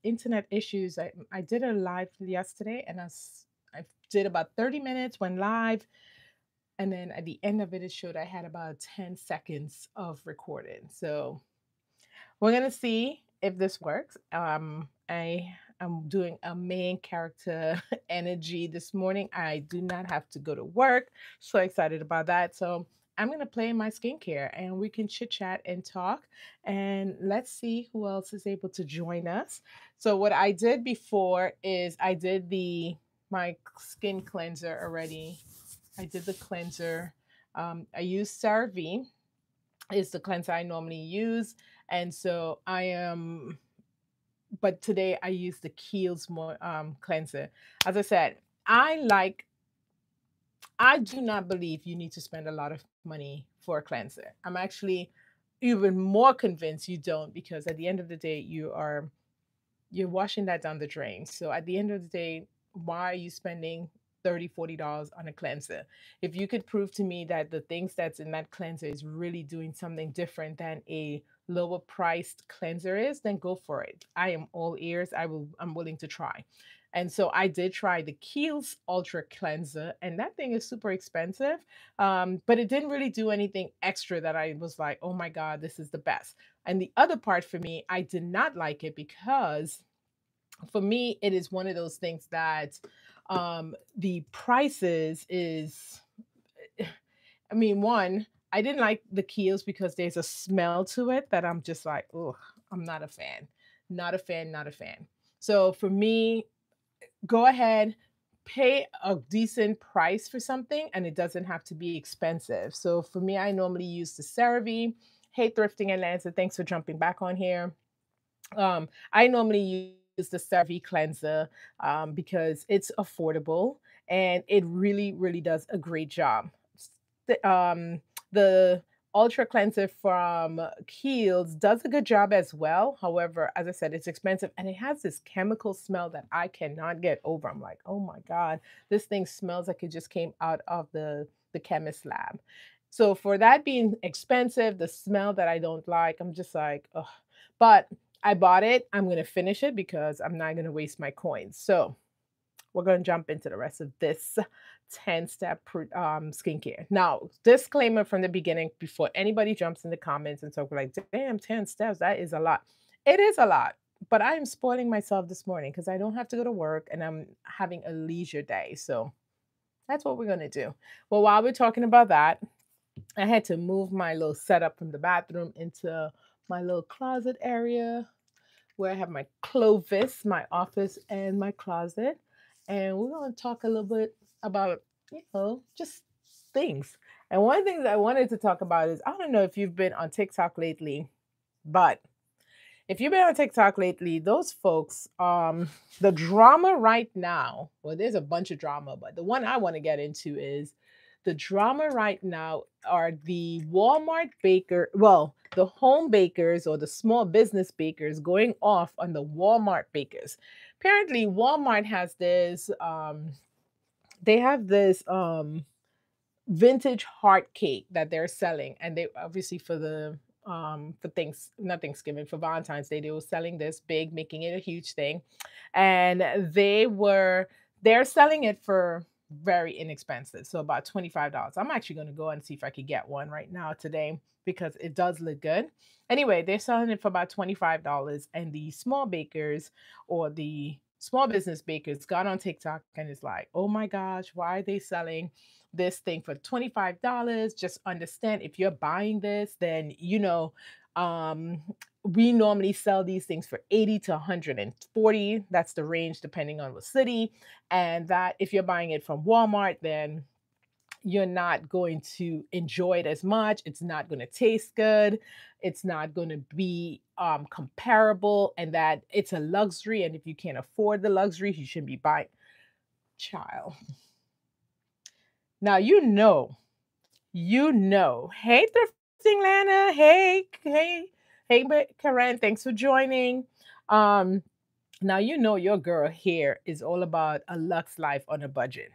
internet issues. I did a live yesterday, and I did about 30 minutes, went live, and then at the end of it, it showed I had about 10 seconds of recording. So we're gonna see if this works. I am doing a main character energy this morning. I do not have to go to work. So excited about that. So I'm gonna play my skincare and we can chit chat and talk. And let's see who else is able to join us. So what I did before is I did the my skin cleanser already. I did the cleanser. I used CeraVe is the cleanser I normally use. And so I am, but today I use the Kiehl's more cleanser. As I said, I like, I do not believe you need to spend a lot of money for a cleanser. I'm actually even more convinced you don't because at the end of the day, you're washing that down the drain. So at the end of the day, why are you spending 30, $40 on a cleanser? If you could prove to me that the things that's in that cleanser is really doing something different than a lower priced cleanser is, then go for it. I am all ears. I'm willing to try. And so I did try the Kiehl's Ultra Cleanser, and that thing is super expensive. But it didn't really do anything extra that I was like, oh my God, this is the best. And the other part for me, I did not like it because for me, it is one of those things that the prices is, I mean, one, I didn't like the Kiehl's because there's a smell to it that I'm just like, oh, I'm not a fan. Not a fan, not a fan. So for me, go ahead, pay a decent price for something, and it doesn't have to be expensive. So for me, I normally use the CeraVe. Hey, Thrifting Atlanta, thanks for jumping back on here. I normally use the CeraVe cleanser because it's affordable and it really, really does a great job. The Ultra Cleanser from Kiehl's does a good job as well. However, as I said, it's expensive and it has this chemical smell that I cannot get over. I'm like, oh my God, this thing smells like it just came out of the chemist lab. So for that being expensive, the smell that I don't like, I'm just like, oh. But I bought it. I'm going to finish it because I'm not going to waste my coins. So we're going to jump into the rest of this 10-step skincare. Now, disclaimer from the beginning before anybody jumps in the comments and talk like, damn, 10 steps, that is a lot. It is a lot, but I am spoiling myself this morning because I don't have to go to work and I'm having a leisure day. So that's what we're going to do. Well, while we're talking about that, I had to move my little setup from the bathroom into my little closet area where I have my Clovis, my office, and my closet. And we're going to talk a little bit about, just things. And one of the things I wanted to talk about is I don't know if you've been on TikTok lately, but if you've been on TikTok lately, those folks, the drama right now, well, there's a bunch of drama, but the one I want to get into is the drama right now are the Walmart baker, well, the home bakers or the small business bakers going off on the Walmart bakers. Apparently, Walmart has this, they have this vintage heart cake that they're selling, and they obviously for things not Thanksgiving, for Valentine's Day, they were selling this big, making it a huge thing. And they're selling it for very inexpensive. So about $25. I'm actually going to go and see if I could get one right now today because it does look good. Anyway, they're selling it for about $25, and the small bakers or the small business bakers got on TikTok and is like, oh my gosh, why are they selling this thing for $25? Just understand if you're buying this, then um we normally sell these things for 80 to 140. That's the range depending on what city. And that if you're buying it from Walmart, then you're not going to enjoy it as much. It's not going to taste good. It's not going to be comparable, and that it's a luxury. And if you can't afford the luxury, you shouldn't be buying. Child. Now Hey, Thrifting Lana. Hey, Karen. Thanks for joining. Um, Now your girl here is all about a luxe life on a budget.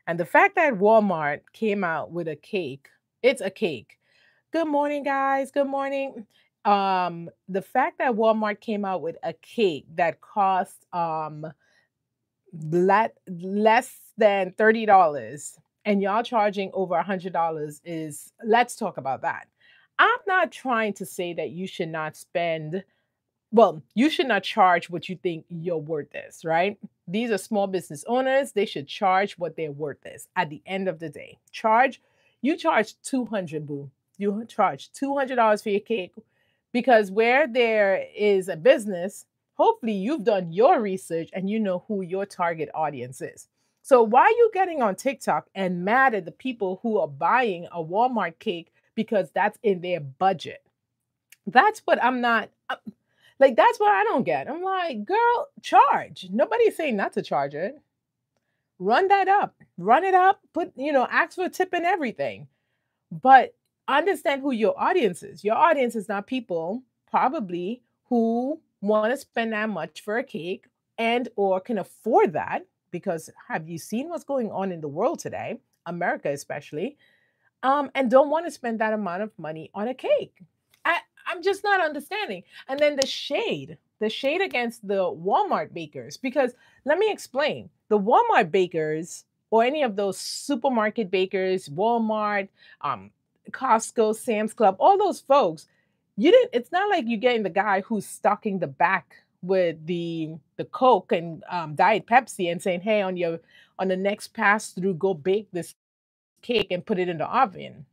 And the fact that Walmart came out with a cake, it's a cake. Good morning, guys. Good morning. The fact that Walmart came out with a cake that cost less than $30 and y'all charging over $100 is, let's talk about that. I'm not trying to say that you should not spend, well, you should not charge what you think your worth is, right? These are small business owners. They should charge what their worth is at the end of the day. You charge 200, boo. You charge $200 for your cake because where there is a business, hopefully you've done your research and you know who your target audience is. So why are you getting on TikTok and mad at the people who are buying a Walmart cake because that's in their budget? That's what I'm not like, that's what I don't get. I'm like, girl, charge. Nobody's saying not to charge it. Run that up. Run it up. Ask for a tip and everything. But understand who your audience is. Your audience is not people probably who want to spend that much for a cake and or can afford that, because have you seen what's going on in the world today, America especially, and don't want to spend that amount of money on a cake. I, I'm just not understanding. And then the shade against the Walmart bakers, because let me explain. The Walmart bakers or any of those supermarket bakers, Walmart, um, Costco, Sam's Club, all those folks, it's not like you're getting the guy who's stocking the back with the Coke and Diet Pepsi and saying, hey, on the next pass through, go bake this cake and put it in the oven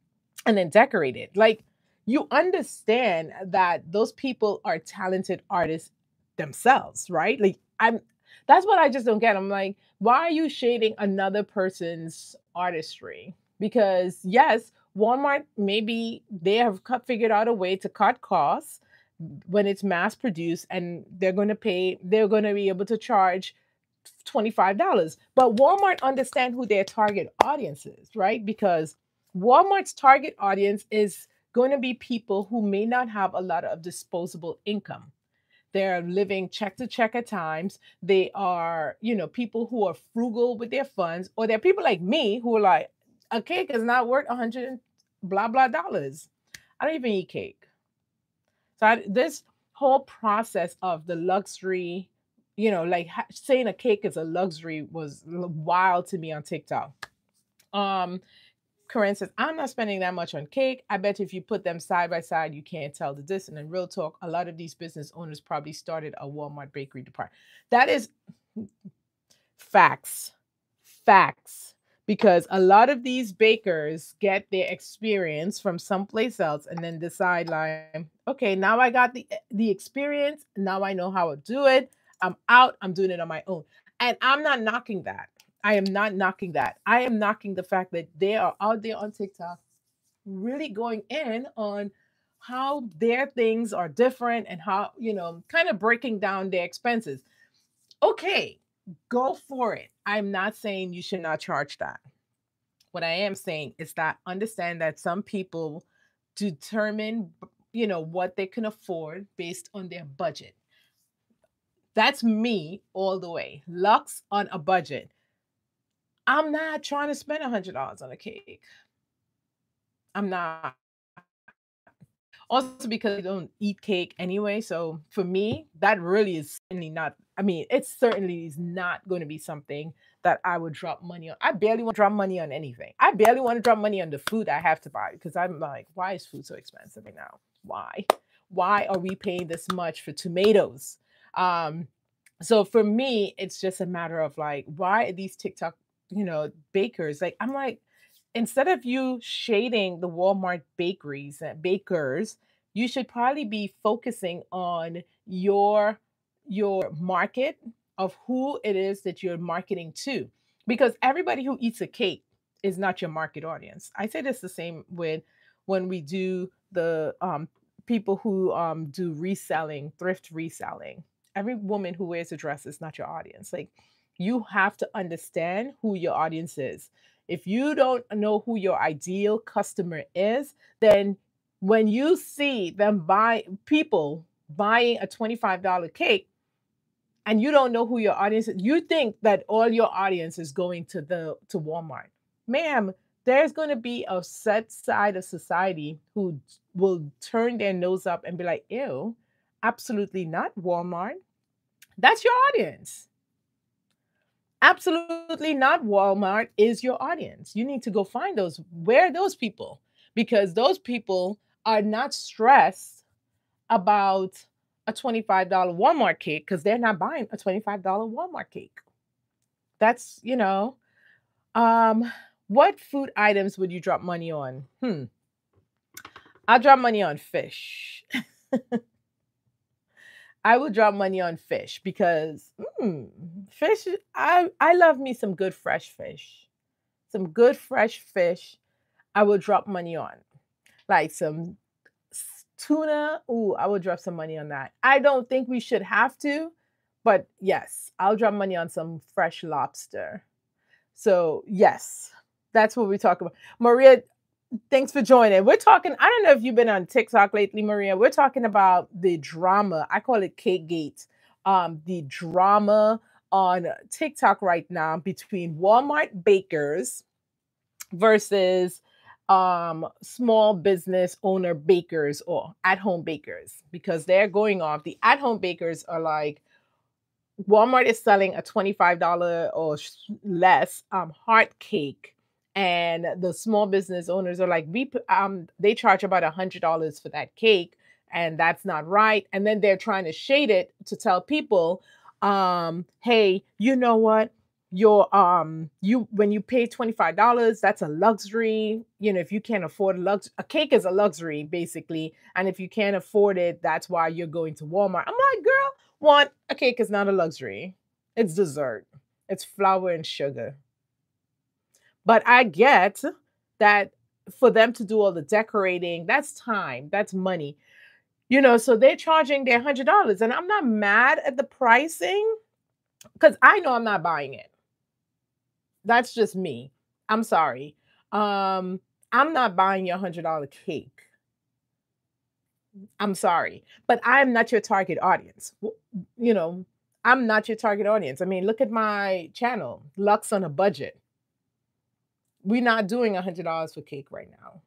and then decorate it. Like, you understand that those people are talented artists themselves, right? Like, I'm that's what I just don't get. I'm like, why are you shading another person's artistry? Because yes, Walmart, maybe they have figured out a way to cut costs when it's mass produced, and they're going to be able to charge $25. But Walmart understand who their target audience is, right? Because Walmart's target audience is going to be people who may not have a lot of disposable income. They're living check to check at times. They are, people who are frugal with their funds, or they're people like me who are like, a cake is not worth 100 and blah blah dollars. I don't even eat cake. So this whole process of the luxury, like saying a cake is a luxury was wild to me on TikTok. Um, Corinne says, I'm not spending that much on cake. I bet if you put them side by side, you can't tell the difference. And in real talk, a lot of these business owners probably started a Walmart bakery department. That is facts. Facts. Because a lot of these bakers get their experience from someplace else and then decide, like, okay, now I got the experience. Now I know how to do it. I'm out. I'm doing it on my own. And I'm not knocking that. I am not knocking that. I am knocking the fact that they are out there on TikTok really going in on how their things are different and how, kind of breaking down their expenses. Okay, go for it. I'm not saying you should not charge that. What I am saying is that understand that some people determine, what they can afford based on their budget. That's me all the way. Lux on a budget. I'm not trying to spend $100 on a cake. I'm not. Also because I don't eat cake anyway, so for me, that really is certainly not, I mean, it certainly is not gonna be something that I would drop money on. I barely want to drop money on anything. I barely want to drop money on the food I have to buy because I'm like, why is food so expensive right now? Why? Why are we paying this much for tomatoes? Um, so for me, it's just a matter of like, why are these TikTok, bakers? Like, I'm like, instead of you shading the Walmart bakeries and bakers, you should probably be focusing on your market of who it is that you're marketing to. Because everybody who eats a cake is not your market audience. I say this the same with when we do the people who do reselling, thrift reselling. Every woman who wears a dress is not your audience. Like, you have to understand who your audience is. If you don't know who your ideal customer is, then when you see them people buying a $25 cake and you don't know who your audience is, you think that all your audience is going to Walmart. Ma'am, there's going to be a set side of society who will turn their nose up and be like, ew, absolutely not, Walmart. That's your audience. Absolutely not, Walmart is your audience. You need to go find those. Where are those people? Because those people are not stressed about a $25 Walmart cake because they're not buying a $25 Walmart cake. That's, um, what food items would you drop money on? I'll drop money on fish. I would drop money on fish because fish. I love me some good fresh fish. Some good fresh fish. I would drop money on like some tuna. Ooh, I would drop some money on that. I don't think we should have to, but yes, I'll drop money on some fresh lobster. So yes, that's what we talk about. Maria, thanks for joining. We're talking, I don't know if you've been on TikTok lately, Maria. We're talking about the drama. I call it Cake Gate. The drama on TikTok right now between Walmart bakers versus small business owner bakers or at-home bakers because they're going off. The at-home bakers are like, Walmart is selling a $25 or less heart cake, and the small business owners are like, they charge about $100 for that cake, and that's not right. And then they're trying to shade it to tell people, hey, you know what? You when you pay $25, that's a luxury. If you can't afford a cake is a luxury basically, and if you can't afford it, that's why you're going to Walmart. I'm like, girl, one, a cake is not a luxury. It's dessert. It's flour and sugar. But I get that for them to do all the decorating, that's time, that's money. So they're charging their $100 and I'm not mad at the pricing cuz I know I'm not buying it. That's just me. I'm sorry. I'm not buying your $100 cake. I'm sorry, but I'm not your target audience. You know, I'm not your target audience. I mean, look at my channel, Lux on a Budget. We're not doing $100 for cake right now.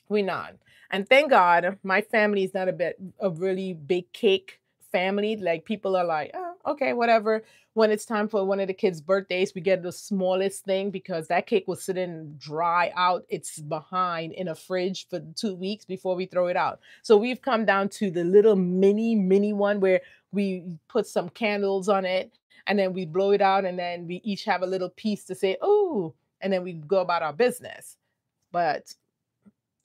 We're not. And thank God my family is not a really big cake family. Like people are like, oh, okay, whatever. When it's time for one of the kids' birthdays, we get the smallest thing because that cake will sit and dry out. It's behind in a fridge for 2 weeks before we throw it out. So we've come down to the little mini one where we put some candles on it and then we blow it out and then we each have a little piece to say, oh, and then we go about our business. But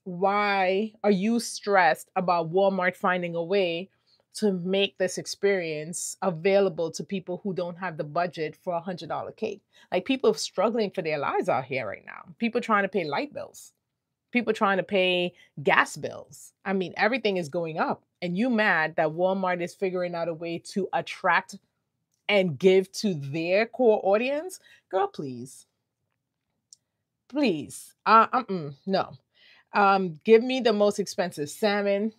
why are you stressed about Walmart finding a way to make this experience available to people who don't have the budget for $100 cake? Like people are struggling for their lives out here right now. People trying to pay light bills, people trying to pay gas bills. I mean, everything is going up. And you mad that Walmart is figuring out a way to attract and give to their core audience? Girl, please. Please. No. Give me the most expensive salmon.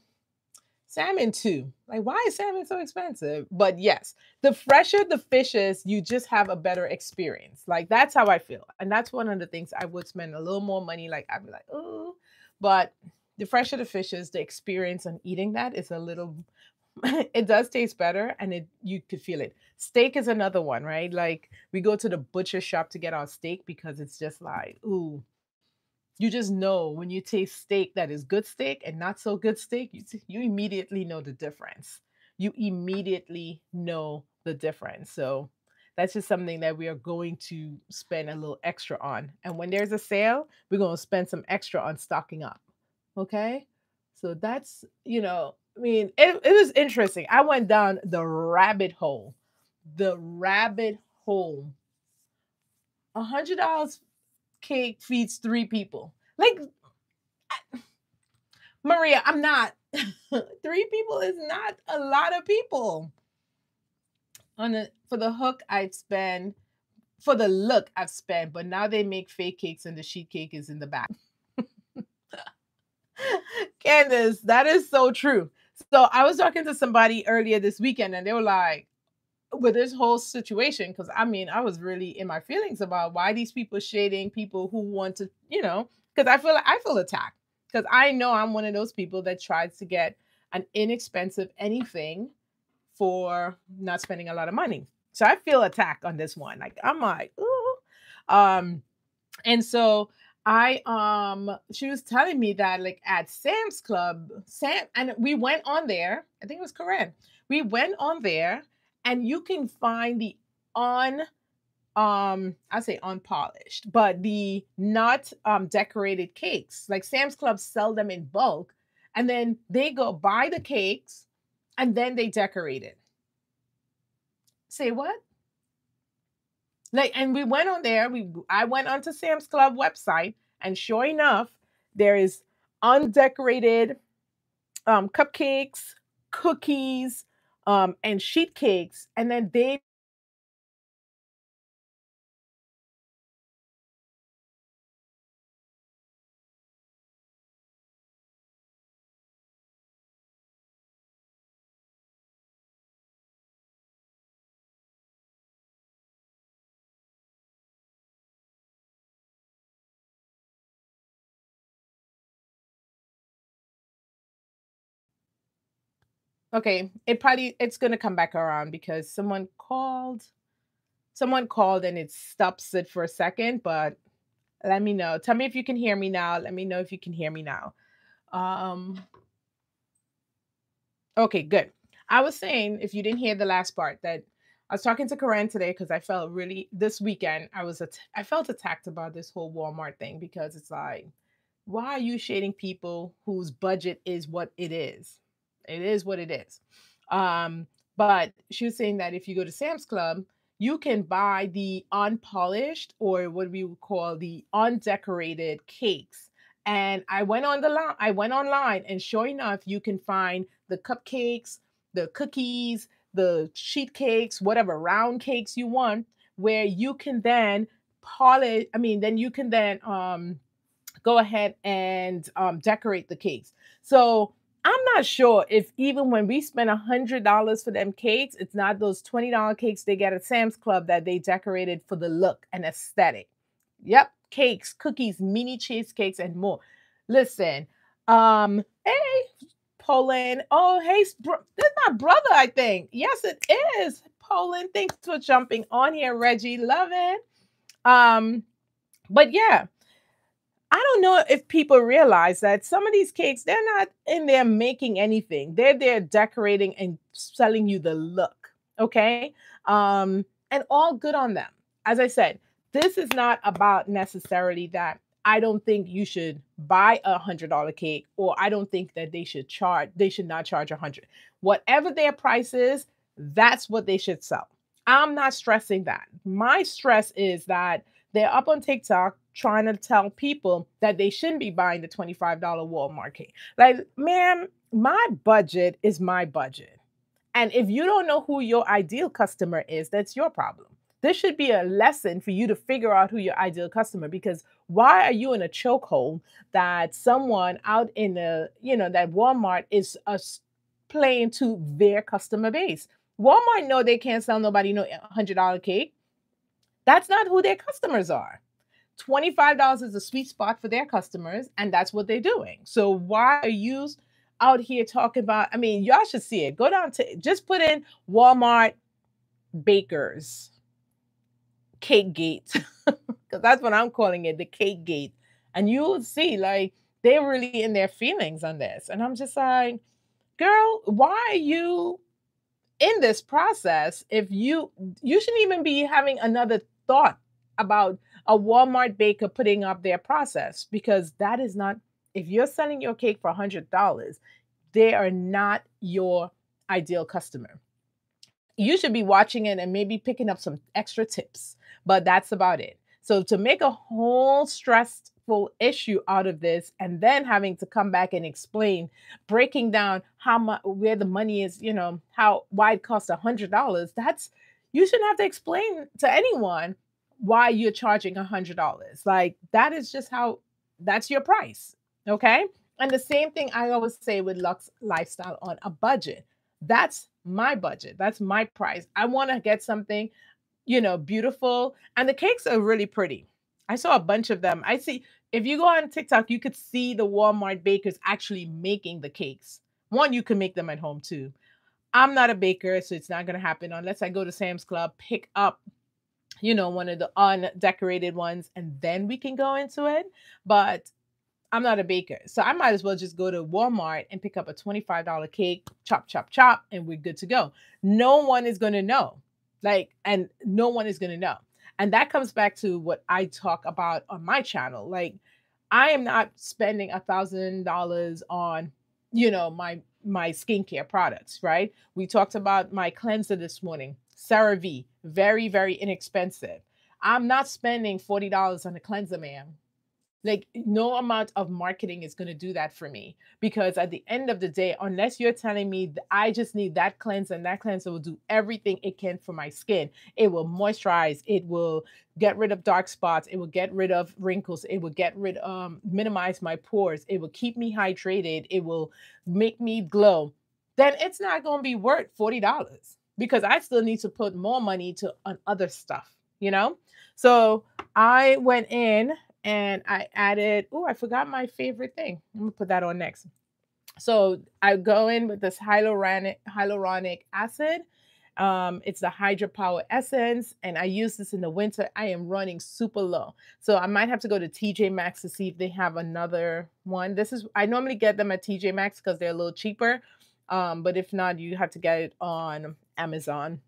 Salmon too. Like, why is salmon so expensive? But yes, the fresher the fish is, you just have a better experience. Like that's how I feel. And that's one of the things I would spend a little more money. Like I'd be like, oh, but the fresher the fish is, the experience on eating that is a little it does taste better and you could feel it. Steak is another one, right? Like we go to the butcher shop to get our steak because it's just like, ooh, you just know when you taste steak that is good steak and not so good steak, you immediately know the difference. You immediately know the difference. So that's just something that we are going to spend a little extra on. And when there's a sale, we're going to spend some extra on stocking up. Okay? So that's, I mean, it was interesting. I went down the rabbit hole. The rabbit hole. $100 cake feeds 3 people. Like, Maria, I'm not. 3 people is not a lot of people. For the hook, I'd spend. For the look, I've spent. But now they make fake cakes, and the sheet cake is in the back. Candace, that is so true. So I was talking to somebody earlier this weekend, and they were like, with this whole situation because I mean, I was really in my feelings about why these people shading people who want to, because I feel attacked because I know I'm one of those people that tries to get an inexpensive anything for not spending a lot of money. So I feel attacked on this one. Like I'm like, ooh. Um, and so she was telling me that like at Sam's Club, and we went on there, I think it was Corinne. We went on there and you can find the on I say unpolished, but the not decorated cakes. Like Sam's Club sell them in bulk and then they go buy the cakes and then they decorate it. Say what? Like, and we went on there. I went onto Sam's Club website, and sure enough, there is undecorated cupcakes, cookies, and sheet cakes, and then they okay. It's gonna come back around because someone called and it stops it for a second, but let me know. Tell me if you can hear me now. Let me know if you can hear me now. Um, Okay, good. I was saying, if you didn't hear the last part, that I was talking to Corinne today because I felt really this weekend I felt attacked about this whole Walmart thing because it's like, why are you shading people whose budget is what it is? It is what it is. Um, but she was saying that if you go to Sam's Club, you can buy the unpolished or what we would call the undecorated cakes. And I went online, and sure enough, you can find the cupcakes, the cookies, the sheet cakes, whatever round cakes you want, where you can then polish. I mean, then you can then go ahead and decorate the cakes. So I'm not sure if even when we spend $100 for them cakes, it's not those $20 cakes they get at Sam's Club that they decorated for the look and aesthetic. Yep, cakes, cookies, mini cheesecakes, and more. Listen, hey, Poland. Oh, hey, this is my brother, I think. Yes, it is. Poland, thanks for jumping on here, Reggie. Love it. Um, but yeah, I don't know if people realize that some of these cakes, they're not in there making anything. They're there decorating and selling you the look. Okay. And all good on them. As I said, this is not about necessarily that I don't think you should buy $100 cake, or I don't think that they should not charge 100. Whatever their price is, that's what they should sell. I'm not stressing that. My stress is that they're up on TikTok trying to tell people that they shouldn't be buying the $25 Walmart cake. Like, ma'am, my budget is my budget. And if you don't know who your ideal customer is, that's your problem. This should be a lesson for you to figure out who your ideal customer, because why are you in a chokehold that someone out in that Walmart is playing to their customer base? Walmart know they can't sell nobody no $100 cake. That's not who their customers are. $25 is a sweet spot for their customers, and that's what they're doing. So why are you out here talking about? I mean, y'all should see it. Go down to just put in Walmart bakers cake gate because that's what I'm calling it, the cake gate, and you will see like they're really in their feelings on this, and I'm just like, girl, why are you in this process if you shouldn't even be having another thought about a Walmart baker putting up their process, because that is not, if you're selling your cake for $100, they are not your ideal customer. You should be watching it and maybe picking up some extra tips, but that's about it. So to make a whole stressful issue out of this and then having to come back and explain, breaking down how much, where the money is, how why it costs $100, that's, you shouldn't have to explain to anyone why you're charging $100. Like that is just how, that's your price. Okay. And the same thing I always say with Lux Lifestyle on a budget. That's my budget. That's my price. I want to get something, beautiful. And the cakes are really pretty. I saw a bunch of them. I see, if you go on TikTok, you could see the Walmart bakers actually making the cakes. One, you can make them at home too. I'm not a baker, so it's not going to happen unless I go to Sam's Club, pick up, one of the undecorated ones, and then we can go into it. But I'm not a baker. So I might as well just go to Walmart and pick up a $25 cake, chop, chop, chop, and we're good to go. No one is going to know. And no one is going to know. And that comes back to what I talk about on my channel. Like, I am not spending $1,000 on, my skincare products, right? We talked about my cleanser this morning, CeraVe, very, very inexpensive. I'm not spending $40 on a cleanser, ma'am. Like, no amount of marketing is going to do that for me, because at the end of the day, unless you're telling me that I just need that cleanser, and that cleanser will do everything it can for my skin. It will moisturize, it will get rid of dark spots, it will get rid of wrinkles, it will minimize my pores, it will keep me hydrated, it will make me glow. Then it's not going to be worth $40, because I still need to put more money to on other stuff. So I went in and I added, oh, I forgot my favorite thing. I'm gonna put that on next. So I go in with this hyaluronic acid. It's the Hydropower Essence, and I use this in the winter. I am running super low, so I might have to go to TJ Maxx to see if they have another one. I normally get them at TJ Maxx because they're a little cheaper, but if not, you have to get it on Amazon.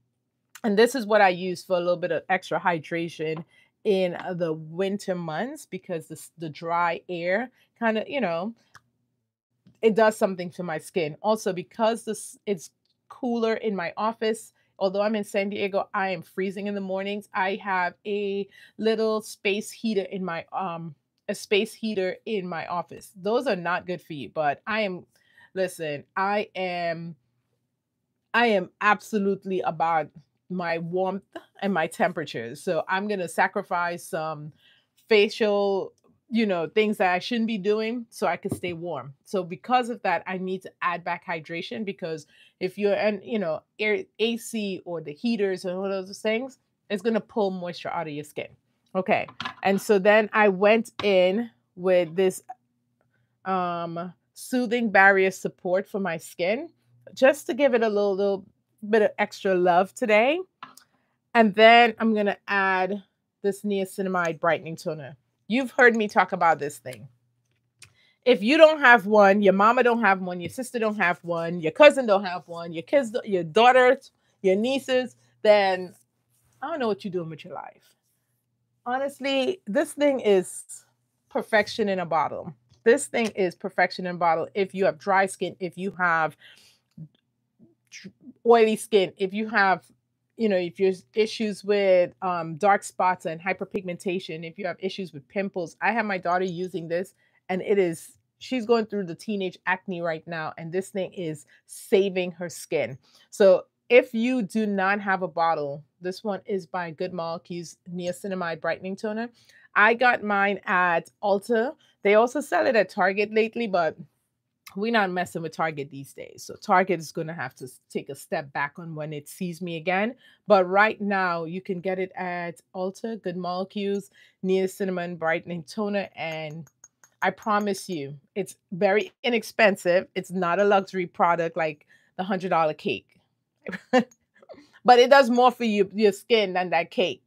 And this is what I use for a little bit of extra hydration in the winter months, because the dry air kind of, it does something to my skin. Also, because it's cooler in my office. Although I'm in San Diego, I am freezing in the mornings. I have a little space heater in my office. Those are not good for you, but listen, I am absolutely about my warmth and my temperatures. So I'm going to sacrifice some facial, things that I shouldn't be doing so I can stay warm. So because of that, I need to add back hydration, because if you're AC or the heaters or all those things, it's going to pull moisture out of your skin. Okay. And so then I went in with this soothing barrier support for my skin, just to give it a little bit of extra love today. And then I'm going to add this niacinamide brightening toner. You've heard me talk about this thing. If you don't have one, your mama don't have one, your sister don't have one, your cousin don't have one, your kids, your daughters, your nieces, then I don't know what you're doing with your life. Honestly, this thing is perfection in a bottle. This thing is perfection in a bottle. If you have dry skin, if you have oily skin, if you have, if you have issues with dark spots and hyperpigmentation, if you have issues with pimples. I have my daughter using this, and she's going through the teenage acne right now, and this thing is saving her skin. So if you do not have a bottle, this one is by Good Molecules Niacinamide Brightening Toner. I got mine at Ulta. They also sell it at Target lately, but we're not messing with Target these days. So Target is going to have to take a step back on when it sees me again. But right now, you can get it at Ulta, Good Molecules, Niacinamide Brightening Toner. And I promise you, it's very inexpensive. It's not a luxury product like the $100 cake. But it does more for your skin than that cake.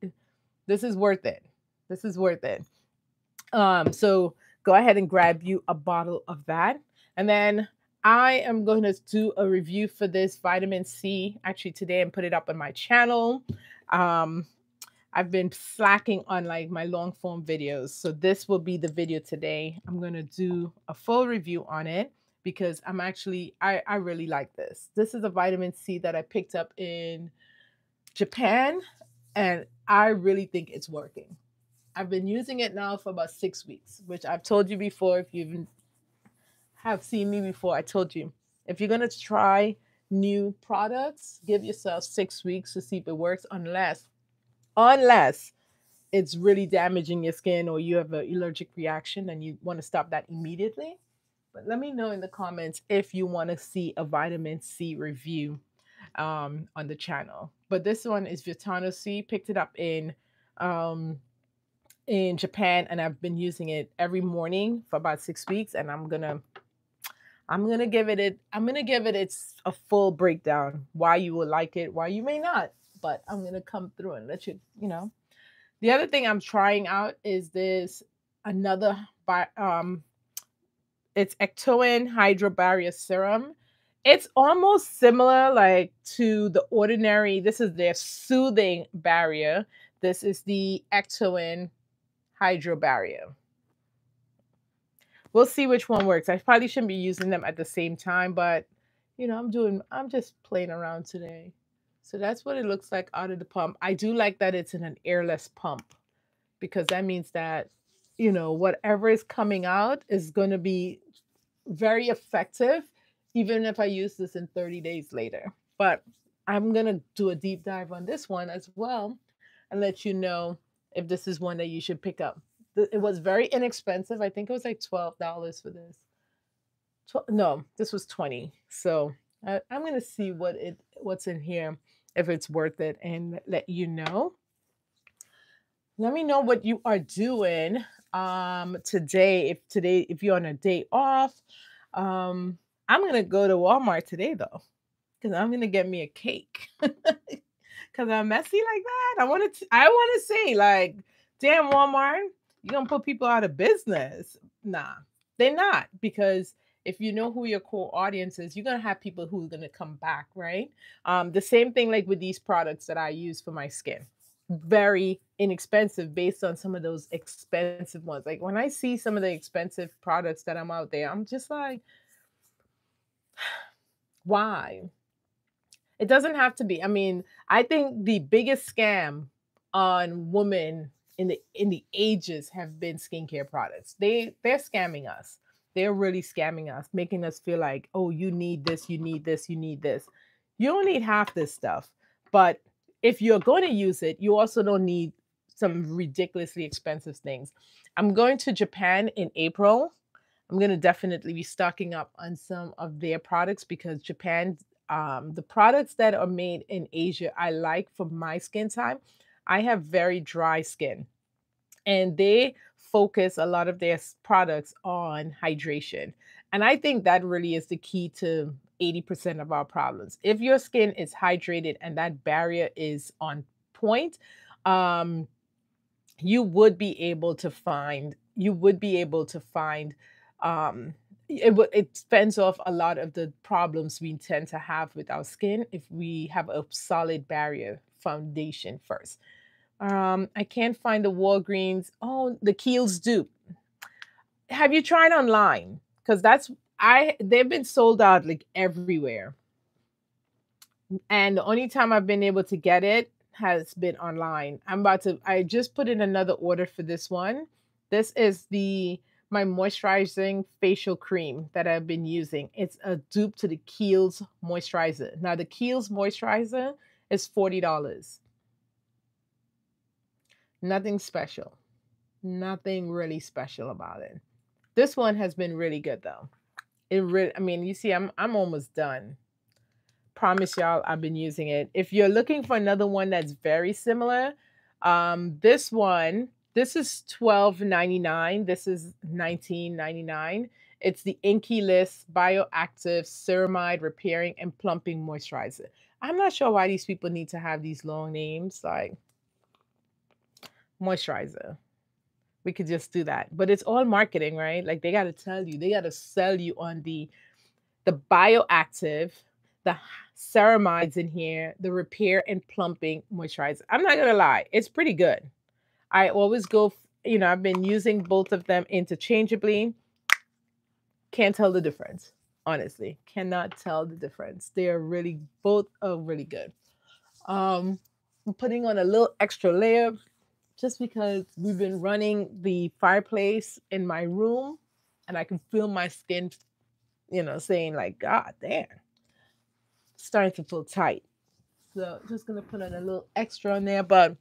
This is worth it. This is worth it. So go ahead and grab you a bottle of that. And then I am going to do a review for this vitamin C actually today and put it up on my channel. I've been slacking on like my long form videos. So this will be the video today. I'm going to do a full review on it because I really like this. This is a vitamin C that I picked up in Japan, and I really think it's working. I've been using it now for about 6 weeks, which I've told you before. If you have seen me before, I told you, if you're going to try new products, give yourself 6 weeks to see if it works, unless it's really damaging your skin or you have an allergic reaction and you want to stop that immediately. But let me know in the comments if you want to see a vitamin C review on the channel. But this one is Vitano C. Picked it up um, in Japan, and I've been using it every morning for about 6 weeks. And I'm gonna give it its a full breakdown why you will like it, why you may not. But I'm gonna come through and let you. The other thing I'm trying out is this another it's Ectoin Hydro Barrier Serum. It's almost similar like to the ordinary. This is their soothing barrier. This is the Ectoin Hydro Barrier. We'll see which one works. I probably shouldn't be using them at the same time, but I'm just playing around today. So that's what it looks like out of the pump. I do like that it's in an airless pump because that means that, whatever is coming out is going to be very effective, even if I use this in 30 days later. But I'm going to do a deep dive on this one as well and let you know if this is one that you should pick up. It was very inexpensive. I think it was like $12 for this. No, this was 20. So I'm going to see what's in here, if it's worth it, and let you know. Let me know what you are doing today. If you're on a day off, I'm gonna go to Walmart today though, because I'm gonna get me a cake. Because I'm messy like that. I want to say like, damn Walmart, you gonna put people out of business? Nah, they're not, because if you know who your core audience is, you're gonna have people who are gonna come back, right? The same thing like with these products that I use for my skin, very inexpensive based on some of those expensive ones. Like when I see some of the expensive products that I'm out there, I'm just like, why? It doesn't have to be. I mean, I think the biggest scam on women in the ages have been skincare products. They're scamming us. They're really scamming us, making us feel like, oh, you need this, you need this, you need this. You don't need half this stuff. But if you're going to use it, you also don't need some ridiculously expensive things. I'm going to Japan in April. I'm going to definitely be stocking up on some of their products because Japan, the products that are made in Asia, I like for my skin type. I have very dry skin, and they focus a lot of their products on hydration. And I think that really is the key to 80% of our problems. If your skin is hydrated and that barrier is on point, um, you would be able to find it fends off a lot of the problems we tend to have with our skin if we have a solid barrier foundation first. I can't find the Walgreens. Oh, the Kiehl's dupe. Have you tried online? Because they've been sold out like everywhere. And the only time I've been able to get it has been online. I just put in another order for this one. This is my moisturizing facial cream that I've been using. It's a dupe to the Kiehl's moisturizer. Now the Kiehl's moisturizer is $40. Nothing special. Nothing really special about it. This one has been really good though. I mean, you see, I'm almost done. Promise y'all, I've been using it. If you're looking for another one that's very similar, this is $12.99. This is $19.99. It's the Inky List Bioactive Ceramide Repairing and Plumping Moisturizer. I'm not sure why these people need to have these long names, like moisturizer. We could just do that. But it's all marketing, right? Like they got to tell you, they got to sell you on the bioactive, the ceramides in here, the repair and plumping moisturizer. I'm not gonna lie, it's pretty good. I always I've been using both of them interchangeably. Can't tell the difference. Honestly, cannot tell the difference. They are really both are really good. I'm putting on a little extra layer just because we've been running the fireplace in my room and I can feel my skin, saying like, God damn, starting to feel tight. So just gonna put on a little extra on there. But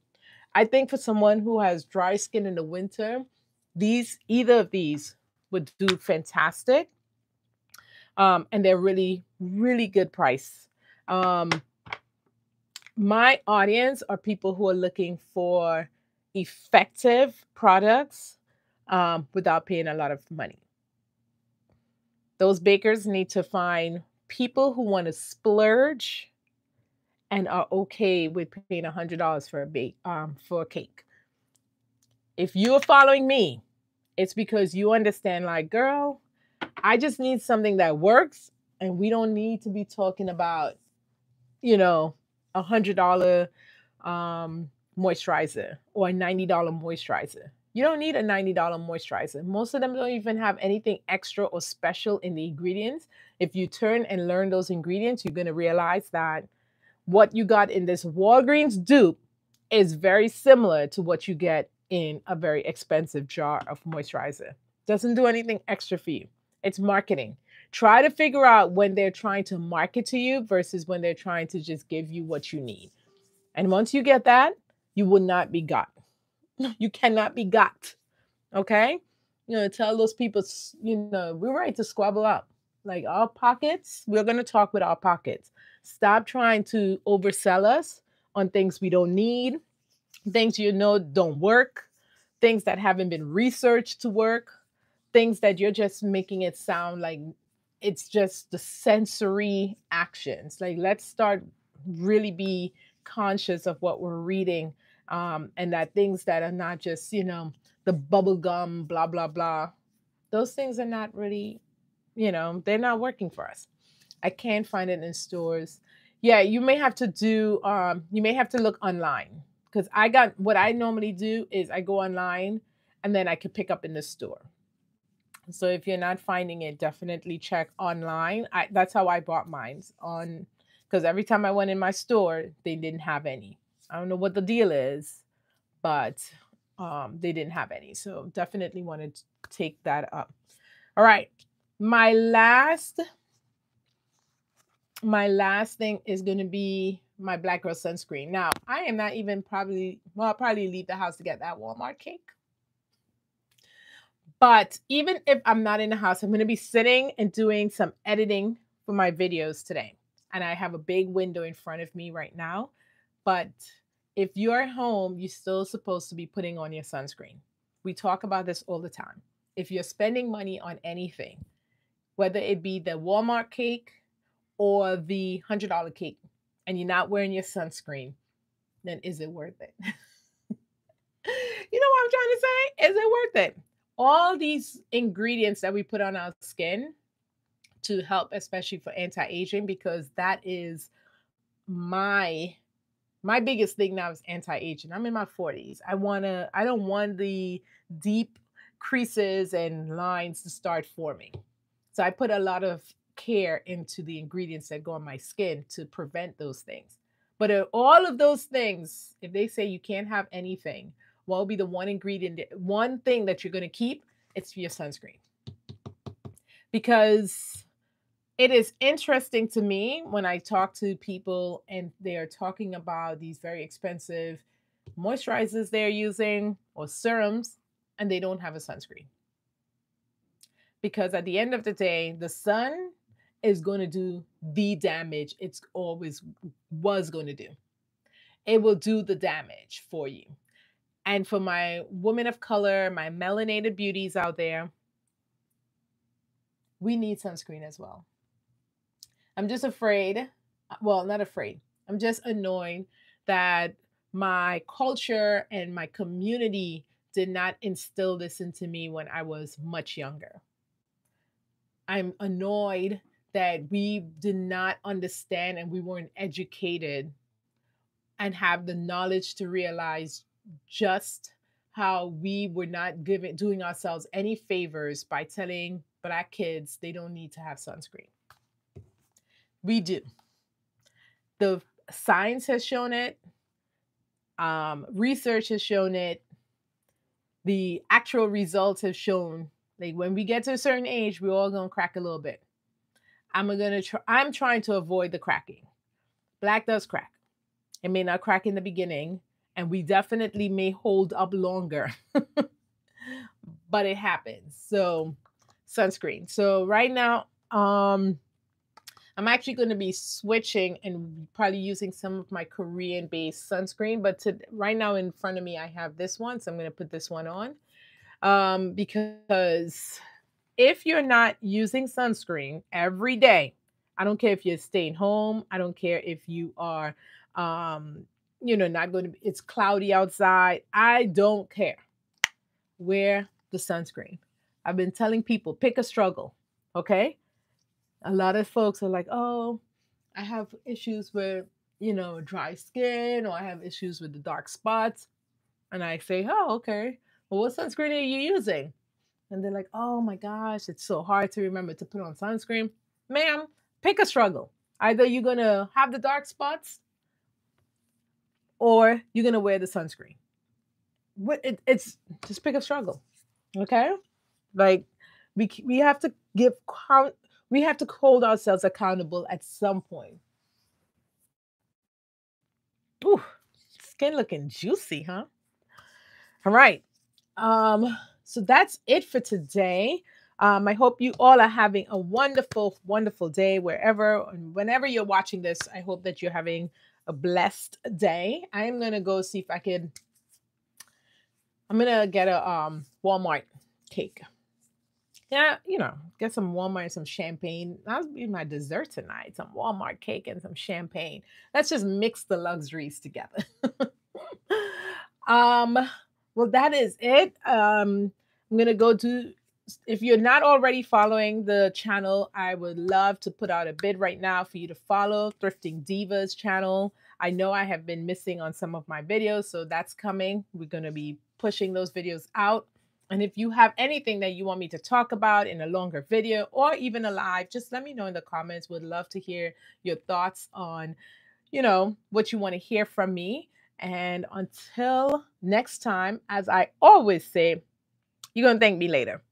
I think for someone who has dry skin in the winter, either of these would do fantastic. And they're really, really good price. Um, my audience are people who are looking for effective products without paying a lot of money. Those bakers need to find people who want to splurge and are okay with paying $100 for a for a cake. If you're following me, it's because you understand, like, girl, I just need something that works, and we don't need to be talking about, you know, $100 moisturizer or a $90 moisturizer. You don't need a $90 moisturizer. Most of them don't even have anything extra or special in the ingredients. If you turn and learn those ingredients, you're going to realize that what you got in this Walgreens dupe is very similar to what you get in a very expensive jar of moisturizer. Doesn't do anything extra for you. It's marketing. Try to figure out when they're trying to market to you versus when they're trying to just give you what you need. And once you get that, you will not be got. You cannot be got. Okay? Tell those people, we're ready to squabble up. Like our pockets, we're going to talk with our pockets. Stop trying to oversell us on things we don't need, things don't work, things that haven't been researched to work, things that you're just making it sound like it's just the sensory actions. Like, let's start really be conscious of what we're reading, and that things that are not just, the bubble gum, blah, blah, blah. Those things are not really, they're not working for us. I can't find it in stores. Yeah, you may have to you may have to look online, because what I normally do is I go online and then I could pick up in the store. So if you're not finding it, definitely check online. That's how I bought mine on, because every time I went in my store, they didn't have any. I don't know what the deal is, but they didn't have any. So definitely wanted to take that up. All right. My last thing is going to be my Black Girl sunscreen. Now, I am not even I'll probably leave the house to get that Walmart cake. But even if I'm not in the house, I'm going to be sitting and doing some editing for my videos today. And I have a big window in front of me right now. But if you're at home, you're still supposed to be putting on your sunscreen. We talk about this all the time. If you're spending money on anything, whether it be the Walmart cake or the $100 cake, and you're not wearing your sunscreen, then is it worth it? You know what I'm trying to say? Is it worth it? All these ingredients that we put on our skin to help, especially for anti-aging, because that is my biggest thing now is anti-aging. I'm in my 40s. I don't want the deep creases and lines to start forming. So I put a lot of care into the ingredients that go on my skin to prevent those things. But all of those things, if they say you can't have anything, what will be the one thing that you're going to keep? It's your sunscreen. Because it is interesting to me when I talk to people and they're talking about these very expensive moisturizers they're using or serums, and they don't have a sunscreen. Because at the end of the day, the sun is going to do the damage it's always was going to do. It will do the damage for you. And for my women of color, my melanated beauties out there, we need sunscreen as well. I'm just afraid, well, not afraid, I'm just annoyed that my culture and my community did not instill this into me when I was much younger. I'm annoyed that we did not understand and we weren't educated and have the knowledge to realize just how we were not doing ourselves any favors by telling Black kids they don't need to have sunscreen. We do. The science has shown it. Research has shown it. The actual results have shown, like, when we get to a certain age, we're all gonna crack a little bit. I'm trying to avoid the cracking. Black does crack. It may not crack in the beginning, and we definitely may hold up longer, but it happens. So, sunscreen. So right now, I'm actually going to be switching and probably using some of my Korean based sunscreen. But right now in front of me, I have this one. So I'm going to put this one on because if you're not using sunscreen every day, I don't care if you're staying home, I don't care if you are, um, not going to, it's cloudy outside. I don't care. Wear the sunscreen. I've been telling people, pick a struggle. Okay. A lot of folks are like, oh, I have issues with, dry skin, or I have issues with the dark spots. And I say, oh, okay. Well, what sunscreen are you using? And they're like, oh my gosh, it's so hard to remember to put on sunscreen. Ma'am, pick a struggle. Either you're going to have the dark spots or you're going to wear the sunscreen. It's just pick a struggle. Okay. Like we have to we have to hold ourselves accountable at some point. Ooh, skin looking juicy, huh? All right. So that's it for today. I hope you all are having a wonderful, wonderful day wherever and whenever you're watching this. I hope that you're having a blessed day. I'm gonna go see if I can. I'm gonna get a Walmart cake. Yeah, get some Walmart, some champagne. That'll be my dessert tonight. Some Walmart cake and some champagne. Let's just mix the luxuries together. um, well, that is it. I'm gonna go do. If you're not already following the channel, I would love to put out a bid right now for you to follow Thrifting Divas channel. I know I have been missing on some of my videos, so that's coming. We're gonna be pushing those videos out. And if you have anything that you want me to talk about in a longer video or even a live, just let me know in the comments. Would love to hear your thoughts on, what you want to hear from me. And until next time, as I always say, you're going to thank me later.